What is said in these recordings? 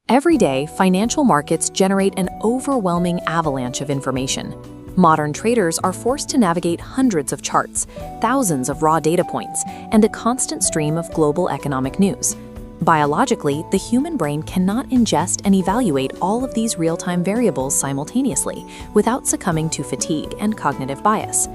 Every day, financial markets generate an overwhelming avalanche of information. Modern traders are forced to navigate hundreds of charts, thousands of raw data points, and a constant stream of global economic news. Biologically, the human brain cannot ingest and evaluate all of these real-time variables simultaneously without succumbing to fatigue and cognitive bias.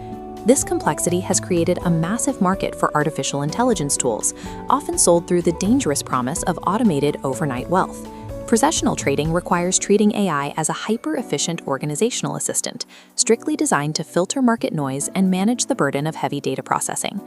This complexity has created a massive market for artificial intelligence tools, often sold through the dangerous promise of automated overnight wealth. Processional trading requires treating AI as a hyper-efficient organizational assistant, strictly designed to filter market noise and manage the burden of heavy data processing.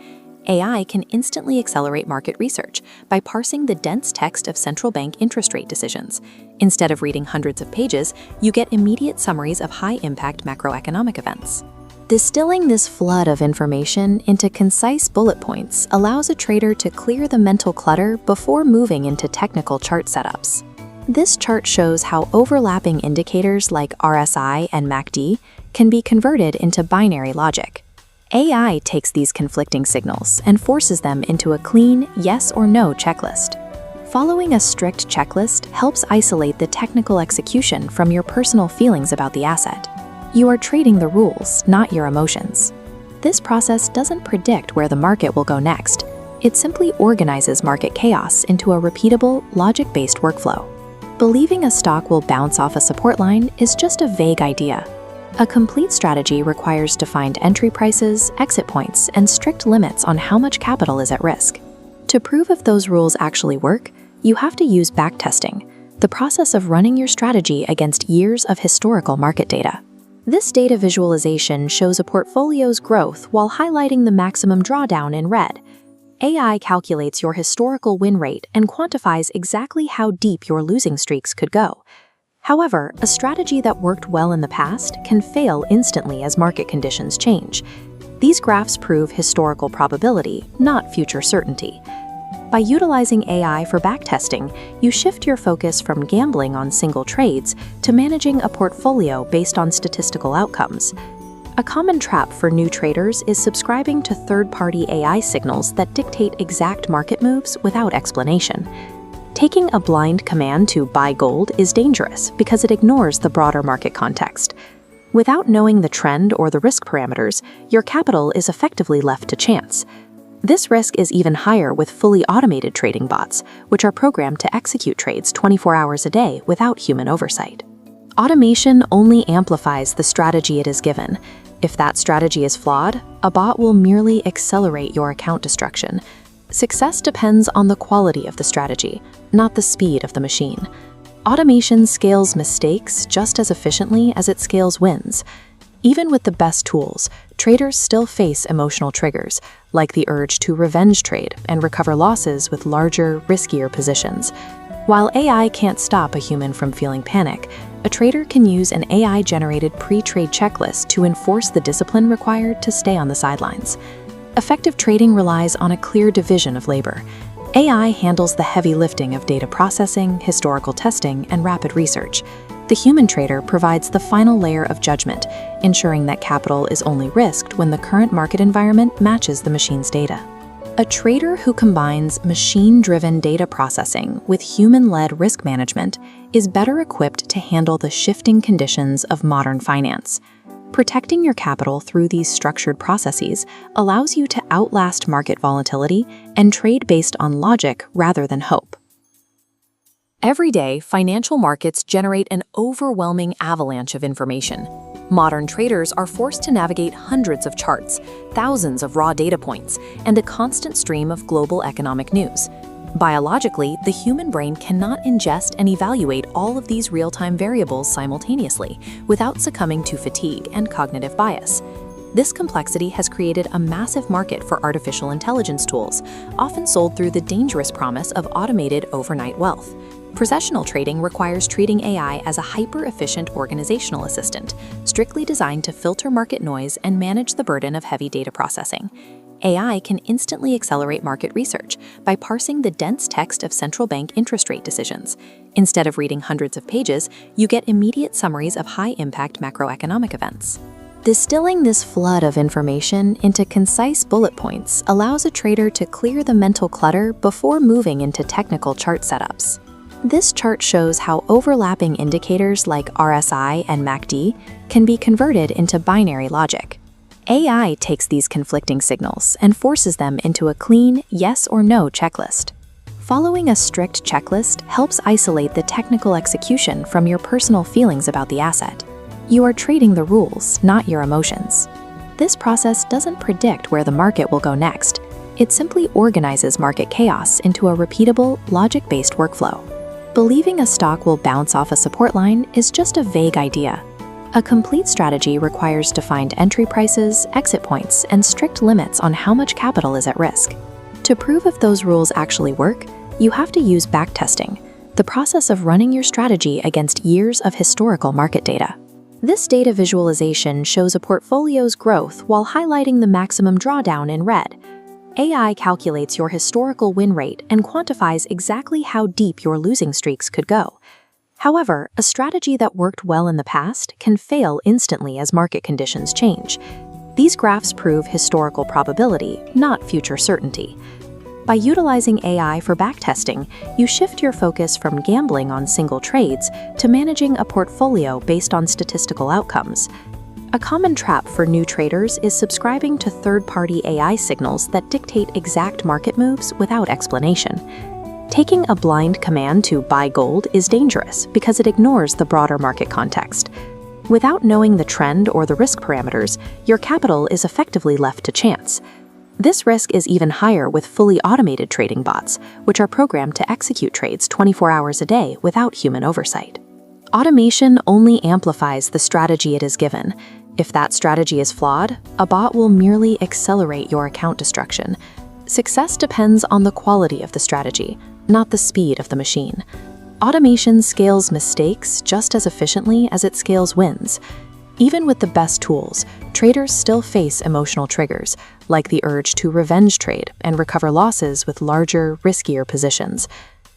AI can instantly accelerate market research by parsing the dense text of central bank interest rate decisions. Instead of reading hundreds of pages, you get immediate summaries of high-impact macroeconomic events. Distilling this flood of information into concise bullet points allows a trader to clear the mental clutter before moving into technical chart setups. This chart shows how overlapping indicators like RSI and MACD can be converted into binary logic. AI takes these conflicting signals and forces them into a clean yes or no checklist. Following a strict checklist helps isolate the technical execution from your personal feelings about the asset. You are trading the rules, not your emotions. This process doesn't predict where the market will go next. It simply organizes market chaos into a repeatable, logic-based workflow. Believing a stock will bounce off a support line is just a vague idea. A complete strategy requires defined entry prices, exit points, and strict limits on how much capital is at risk. To prove if those rules actually work, you have to use backtesting, the process of running your strategy against years of historical market data. This data visualization shows a portfolio's growth while highlighting the maximum drawdown in red. AI calculates your historical win rate and quantifies exactly how deep your losing streaks could go. However, a strategy that worked well in the past can fail instantly as market conditions change. These graphs prove historical probability, not future certainty. By utilizing AI for backtesting, you shift your focus from gambling on single trades to managing a portfolio based on statistical outcomes. A common trap for new traders is subscribing to third-party AI signals that dictate exact market moves without explanation. Taking a blind command to buy gold is dangerous because it ignores the broader market context. Without knowing the trend or the risk parameters, your capital is effectively left to chance. This risk is even higher with fully automated trading bots, which are programmed to execute trades 24 hours a day without human oversight. Automation only amplifies the strategy it is given. If that strategy is flawed, a bot will merely accelerate your account destruction. Success depends on the quality of the strategy, not the speed of the machine. Automation scales mistakes just as efficiently as it scales wins. Even with the best tools, traders still face emotional triggers, like the urge to revenge trade and recover losses with larger, riskier positions. While AI can't stop a human from feeling panic, a trader can use an AI-generated pre-trade checklist to enforce the discipline required to stay on the sidelines. Effective trading relies on a clear division of labor. AI handles the heavy lifting of data processing, historical testing, and rapid research. The human trader provides the final layer of judgment, ensuring that capital is only risked when the current market environment matches the machine's data. A trader who combines machine-driven data processing with human-led risk management is better equipped to handle the shifting conditions of modern finance. Protecting your capital through these structured processes allows you to outlast market volatility and trade based on logic rather than hope. Every day, financial markets generate an overwhelming avalanche of information. Modern traders are forced to navigate hundreds of charts, thousands of raw data points, and a constant stream of global economic news. Biologically, the human brain cannot ingest and evaluate all of these real-time variables simultaneously without succumbing to fatigue and cognitive bias. This complexity has created a massive market for artificial intelligence tools, often sold through the dangerous promise of automated overnight wealth. Processional trading requires treating AI as a hyper-efficient organizational assistant, strictly designed to filter market noise and manage the burden of heavy data processing. AI can instantly accelerate market research by parsing the dense text of central bank interest rate decisions. Instead of reading hundreds of pages, you get immediate summaries of high-impact macroeconomic events. Distilling this flood of information into concise bullet points allows a trader to clear the mental clutter before moving into technical chart setups. This chart shows how overlapping indicators like RSI and MACD can be converted into binary logic. AI takes these conflicting signals and forces them into a clean yes or no checklist. Following a strict checklist helps isolate the technical execution from your personal feelings about the asset. You are trading the rules, not your emotions. This process doesn't predict where the market will go next. It simply organizes market chaos into a repeatable, logic-based workflow. Believing a stock will bounce off a support line is just a vague idea. A complete strategy requires defined entry prices, exit points, and strict limits on how much capital is at risk. To prove if those rules actually work, you have to use backtesting, the process of running your strategy against years of historical market data. This data visualization shows a portfolio's growth while highlighting the maximum drawdown in red. AI calculates your historical win rate and quantifies exactly how deep your losing streaks could go. However, a strategy that worked well in the past can fail instantly as market conditions change. These graphs prove historical probability, not future certainty. By utilizing AI for backtesting, you shift your focus from gambling on single trades to managing a portfolio based on statistical outcomes. A common trap for new traders is subscribing to third-party AI signals that dictate exact market moves without explanation. Taking a blind command to buy gold is dangerous because it ignores the broader market context. Without knowing the trend or the risk parameters, your capital is effectively left to chance. This risk is even higher with fully automated trading bots, which are programmed to execute trades 24 hours a day without human oversight. Automation only amplifies the strategy it is given. If that strategy is flawed, a bot will merely accelerate your account destruction. Success depends on the quality of the strategy, not the speed of the machine. Automation scales mistakes just as efficiently as it scales wins. Even with the best tools, traders still face emotional triggers, like the urge to revenge trade and recover losses with larger, riskier positions.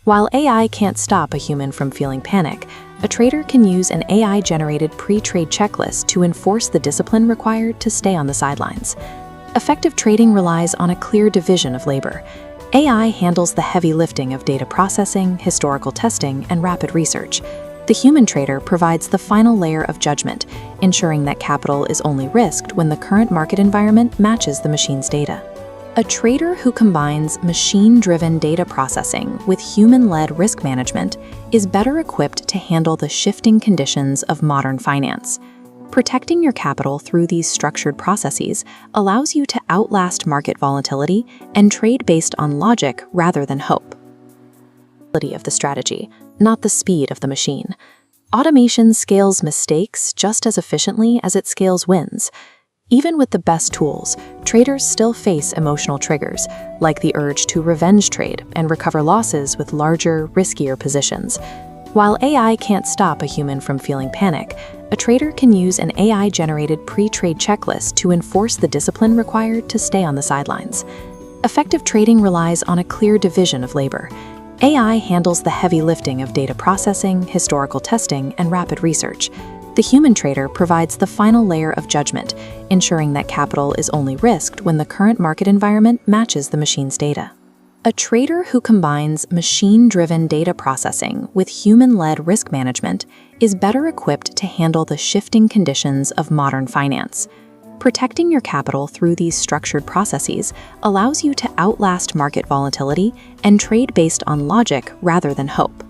While AI can't stop a human from feeling panic, a trader can use an AI-generated pre-trade checklist to enforce the discipline required to stay on the sidelines. Effective trading relies on a clear division of labor. AI handles the heavy lifting of data processing, historical testing, and rapid research. The human trader provides the final layer of judgment, ensuring that capital is only risked when the current market environment matches the machine's data. A trader who combines machine-driven data processing with human-led risk management is better equipped to handle the shifting conditions of modern finance. Protecting your capital through these structured processes allows you to outlast market volatility and trade based on logic rather than hope. Of the strategy, not the speed of the machine. Automation scales mistakes just as efficiently as it scales wins. Even with the best tools, traders still face emotional triggers, like the urge to revenge trade and recover losses with larger, riskier positions. While AI can't stop a human from feeling panic, a trader can use an AI-generated pre-trade checklist to enforce the discipline required to stay on the sidelines. Effective trading relies on a clear division of labor. AI handles the heavy lifting of data processing, historical testing, and rapid research. The human trader provides the final layer of judgment, ensuring that capital is only risked when the current market environment matches the machine's data. A trader who combines machine-driven data processing with human-led risk management is better equipped to handle the shifting conditions of modern finance. Protecting your capital through these structured processes allows you to outlast market volatility and trade based on logic rather than hope.